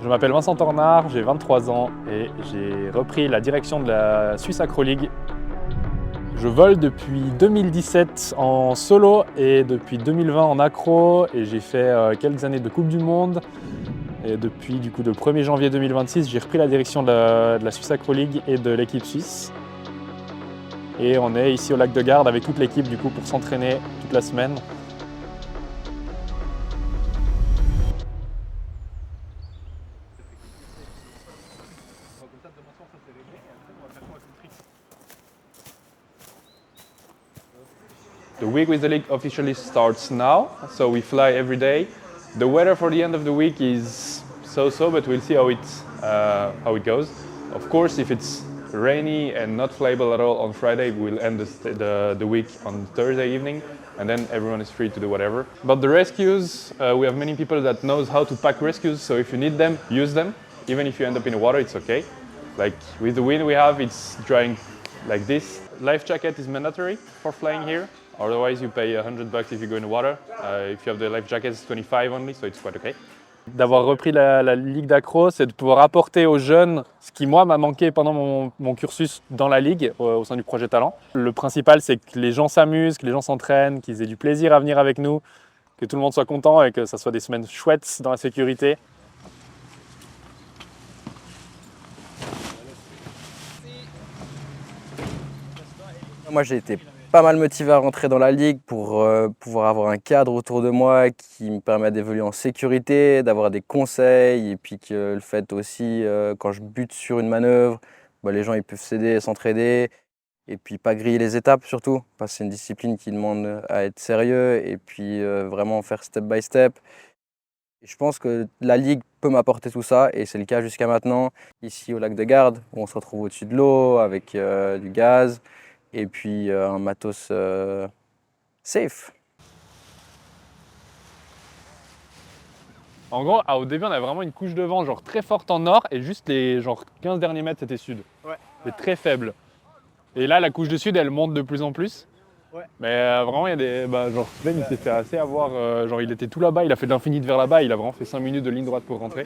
Je m'appelle Vincent Tornard, j'ai 23 ans et j'ai repris la direction de la Swiss Acro League. Je vole depuis 2017 en solo et depuis 2020 en accro et j'ai fait quelques années de Coupe du Monde. Et depuis le 1er janvier 2026, j'ai repris la direction de la Swiss Acro League et de l'équipe suisse. Et on est ici au lac de Garde avec toute l'équipe pour s'entraîner toute la semaine. The week with the league officially starts now, so we fly every day. The weather for the end of the week is so-so, but we'll see how it goes. Of course, if it's rainy and not flyable at all on Friday, we'll end the week on Thursday evening, and then everyone is free to do whatever. But the rescues, we have many people that knows how to pack rescues, so if you need them, use them. Even if you end up in the water, it's okay. Like with the wind we have, it's drying like this. Life jacket is mandatory for flying here. Otherwise, you pay $100 if you go in the water. If you have the life jacket, it's 25 only, so it's quite okay. D'avoir repris la Ligue d'accro, c'est de pouvoir apporter aux jeunes ce qui, moi, m'a manqué pendant mon cursus dans la Ligue, au sein du projet Talent. Le principal, c'est que les gens s'amusent, que les gens s'entraînent, qu'ils aient du plaisir à venir avec nous, que tout le monde soit content et que ça soit des semaines chouettes dans la sécurité. Moi, j'ai été pas mal motivé à rentrer dans la ligue pour pouvoir avoir un cadre autour de moi qui me permet d'évoluer en sécurité, d'avoir des conseils, et puis que le fait aussi, quand je bute sur une manœuvre, les gens ils peuvent s'aider, s'entraider, et puis pas griller les étapes surtout, parce que c'est une discipline qui demande à être sérieux, et puis vraiment faire step by step. Et je pense que la ligue peut m'apporter tout ça, et c'est le cas jusqu'à maintenant, ici au lac de Garde, où on se retrouve au-dessus de l'eau avec du gaz, et puis un matos safe. En gros, au début, on avait vraiment une couche de vent très forte en nord et juste les 15 derniers mètres, c'était sud. Ouais. C'est très faible. Et là, la couche de sud, elle monte de plus en plus. Ouais. Mais vraiment, il y a des... Sven, il s'est fait assez avoir. Il était tout là-bas, il a fait de l'infini vers là-bas, il a vraiment fait 5 minutes de ligne droite pour rentrer.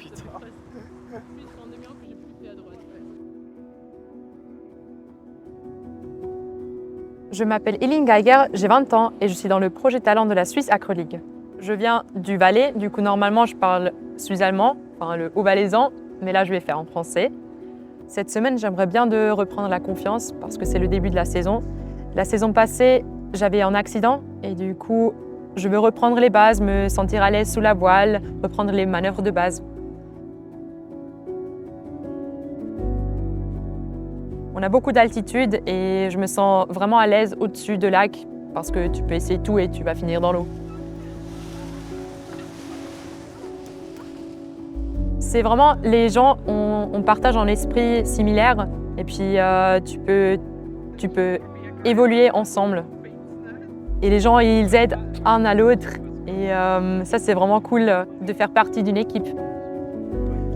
Je m'appelle Eline Geiger, j'ai 20 ans et je suis dans le projet Talent de la Swiss Acro League. Je viens du Valais, du coup normalement je parle suisse-allemand, enfin le haut-valaisan, mais là je vais faire en français. Cette semaine j'aimerais bien de reprendre la confiance parce que c'est le début de la saison. La saison passée j'avais un accident et du coup je veux reprendre les bases, me sentir à l'aise sous la voile, reprendre les manœuvres de base. On a beaucoup d'altitude et je me sens vraiment à l'aise au-dessus de lac parce que tu peux essayer tout et tu vas finir dans l'eau. C'est vraiment, les gens, on partage un esprit similaire et puis tu peux évoluer ensemble. Et les gens, ils aident un à l'autre et ça c'est vraiment cool de faire partie d'une équipe.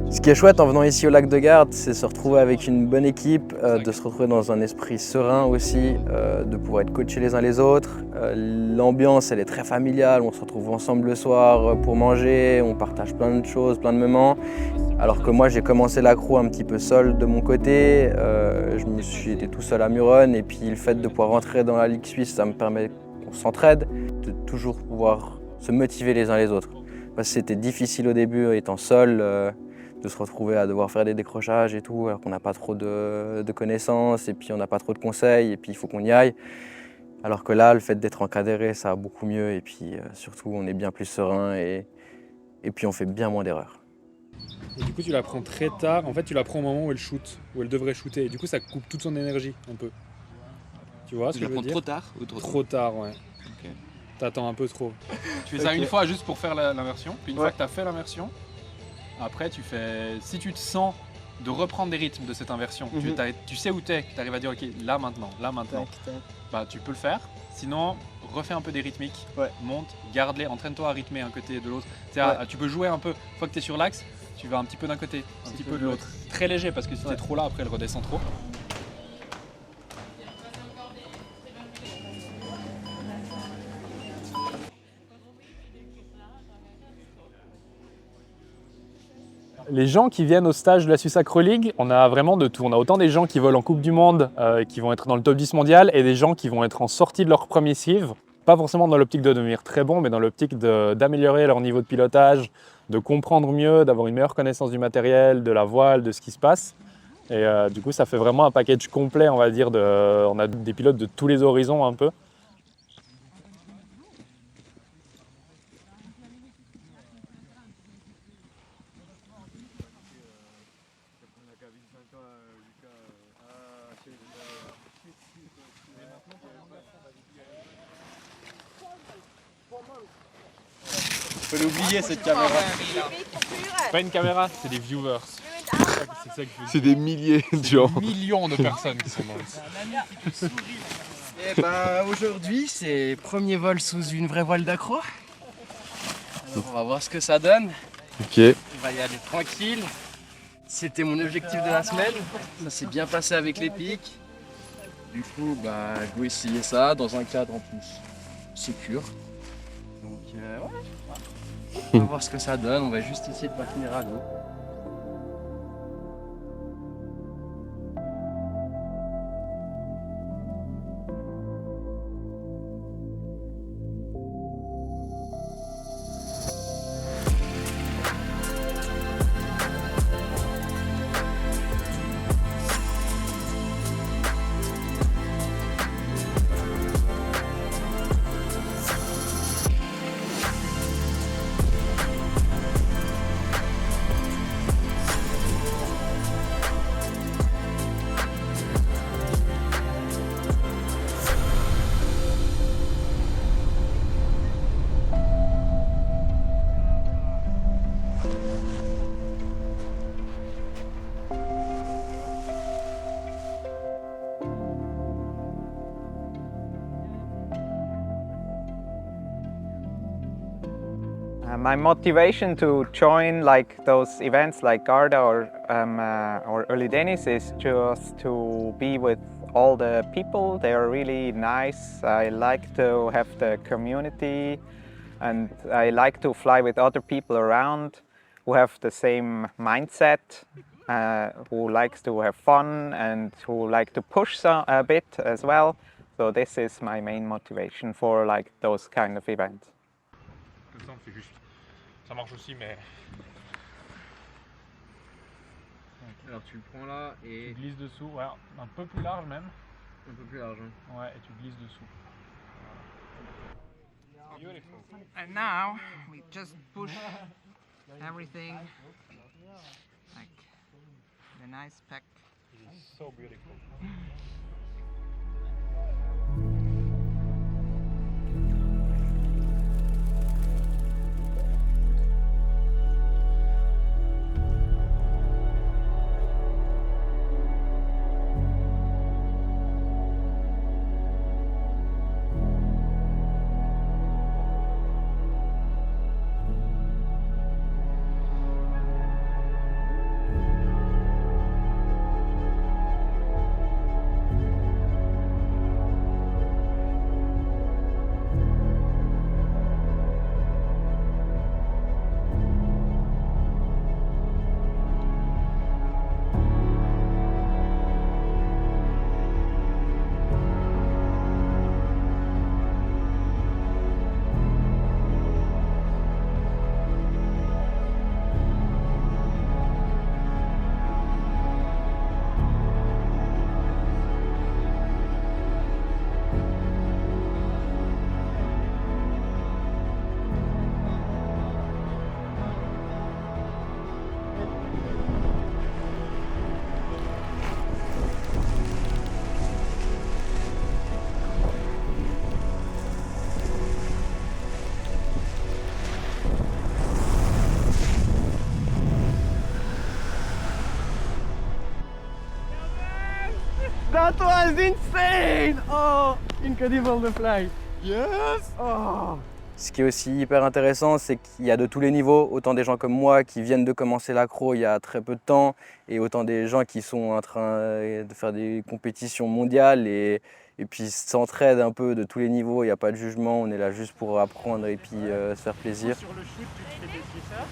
Ce qui est chouette en venant ici au lac de Garde, c'est se retrouver avec une bonne équipe, de se retrouver dans un esprit serein aussi, de pouvoir être coachés les uns les autres. L'ambiance, elle est très familiale, on se retrouve ensemble le soir pour manger, on partage plein de choses, plein de moments. Alors que moi, j'ai commencé l'accro un petit peu seul de mon côté, j'étais tout seul à Muron, et puis le fait de pouvoir rentrer dans la Ligue suisse, ça me permet qu'on s'entraide, de toujours pouvoir se motiver les uns les autres. Parce que c'était difficile au début, étant seul, de se retrouver à devoir faire des décrochages et tout, alors qu'on n'a pas trop de connaissances et puis on n'a pas trop de conseils et puis il faut qu'on y aille. Alors que là, le fait d'être encadré, ça va beaucoup mieux et puis surtout on est bien plus serein et puis on fait bien moins d'erreurs. Et du coup, tu la prends très tard. En fait, tu la prends au moment où elle shoot, où elle devrait shooter. Et du coup, ça coupe toute son énergie un peu. Tu vois ce que je veux dire? Trop tard ou Trop tard, ouais. Ok. T'attends un peu trop. Tu fais ça une fois juste pour faire l'immersion, puis une fois que tu as fait l'immersion, après tu fais, si tu te sens de reprendre des rythmes de cette inversion, tu sais où t'es, que tu arrives à dire ok là maintenant, bah tu peux le faire. Sinon, refais un peu des rythmiques, monte, garde-les, entraîne-toi à rythmer un côté et de l'autre. Tu peux jouer un peu, une fois que tu es sur l'axe, tu vas un petit peu d'un côté, un petit peu de l'autre. Très léger parce que si t'es trop là, après elle redescend trop. Les gens qui viennent au stage de la Swiss Acro League, on a vraiment de tout. On a autant des gens qui volent en Coupe du Monde, qui vont être dans le top 10 mondial, et des gens qui vont être en sortie de leur premier civ. Pas forcément dans l'optique de devenir très bon, mais dans l'optique d'améliorer leur niveau de pilotage, de comprendre mieux, d'avoir une meilleure connaissance du matériel, de la voile, de ce qui se passe. Et du coup, ça fait vraiment un package complet, on va dire. On a des pilotes de tous les horizons un peu. Faut l'oublier cette caméra. C'est pas une caméra, c'est des viewers. C'est ça que je veux C'est des milliers de gens. dire. Millions de personnes qui sont dans le... Et bah aujourd'hui c'est premier vol sous une vraie voile d'accro. Alors on va voir ce que ça donne. Ok. On va y aller tranquille. C'était mon objectif de la semaine. Ça s'est bien passé avec les pics. Du coup bah je vais essayer ça dans un cadre en plus sécure. Donc ouais. On va voir ce que ça donne. On va juste essayer de pas finir à l'eau. My motivation to join like those events like Garda or Early Dennis is just to be with all the people. They are really nice. I like to have the community, and I like to fly with other people around who have the same mindset, who likes to have fun and who like to push a bit as well. So this is my main motivation for like those kind of events. Comme ça, on fait juste. Ça marche aussi, mais Alors tu le prends là tu et glisses dessous, ouais, un peu plus large même. un peu plus large. Ouais, et tu glisses dessous. Beautiful. And now we just push everything like the nice pack. So beautiful. That was insane! Oh, incredible the fly. Yes! Oh. Ce qui est aussi hyper intéressant, c'est qu'il y a de tous les niveaux, autant des gens comme moi qui viennent de commencer l'accro il y a très peu de temps, et autant des gens qui sont en train de faire des compétitions mondiales et puis s'entraident un peu de tous les niveaux. Il n'y a pas de jugement, on est là juste pour apprendre et puis se faire plaisir. Sur le shoot, tu te fais des ça.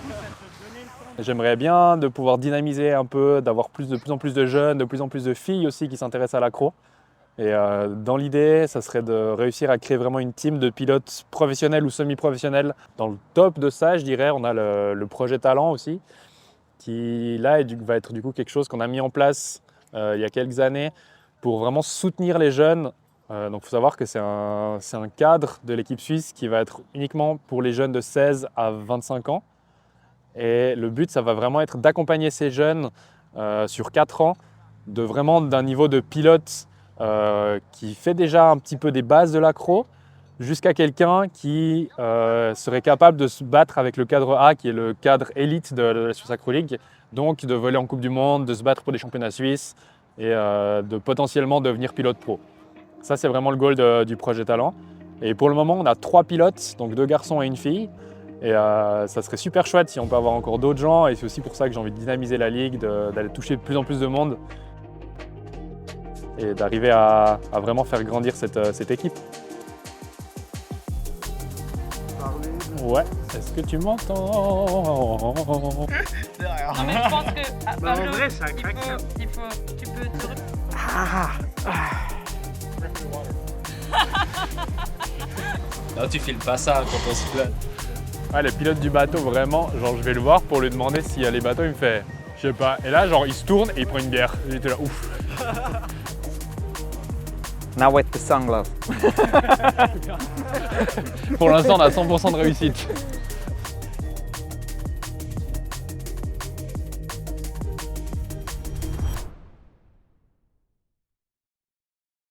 Du coup, ça te donnait le temps J'aimerais bien de pouvoir dynamiser un peu, d'avoir de plus en plus de jeunes, de plus en plus de filles aussi qui s'intéressent à l'accro. Et dans l'idée, ça serait de réussir à créer vraiment une team de pilotes professionnels ou semi-professionnels. Dans le top de ça, je dirais, on a le projet Talent aussi, qui là va être du coup quelque chose qu'on a mis en place il y a quelques années pour vraiment soutenir les jeunes. Donc il faut savoir que c'est un cadre de l'équipe suisse qui va être uniquement pour les jeunes de 16 à 25 ans. Et le but, ça va vraiment être d'accompagner ces jeunes sur 4 ans, d'un niveau de pilote qui fait déjà un petit peu des bases de l'accro, jusqu'à quelqu'un qui serait capable de se battre avec le cadre A, qui est le cadre élite de la Swiss Acro League, donc de voler en Coupe du Monde, de se battre pour des championnats suisses et de potentiellement devenir pilote pro. Ça, c'est vraiment le goal du projet Talent. Et pour le moment, on a 3 pilotes, donc 2 garçons et une fille. Et ça serait super chouette si on peut avoir encore d'autres gens. Et c'est aussi pour ça que j'ai envie de dynamiser la ligue, d'aller toucher de plus en plus de monde et d'arriver à vraiment faire grandir cette équipe. Ouais, est-ce que tu m'entends? Non, mais je pense que Pablo, en vrai, ça craque, tu peux te... Non, tu filmes pas ça quand on se plaint. Ouais, le pilote du bateau, vraiment, genre je vais le voir pour lui demander s'il y a les bateaux, il me fait, je sais pas. Et là, genre il se tourne et il prend une bière. J'étais là, ouf. Now with the sunglasses. Pour l'instant, on a 100% de réussite.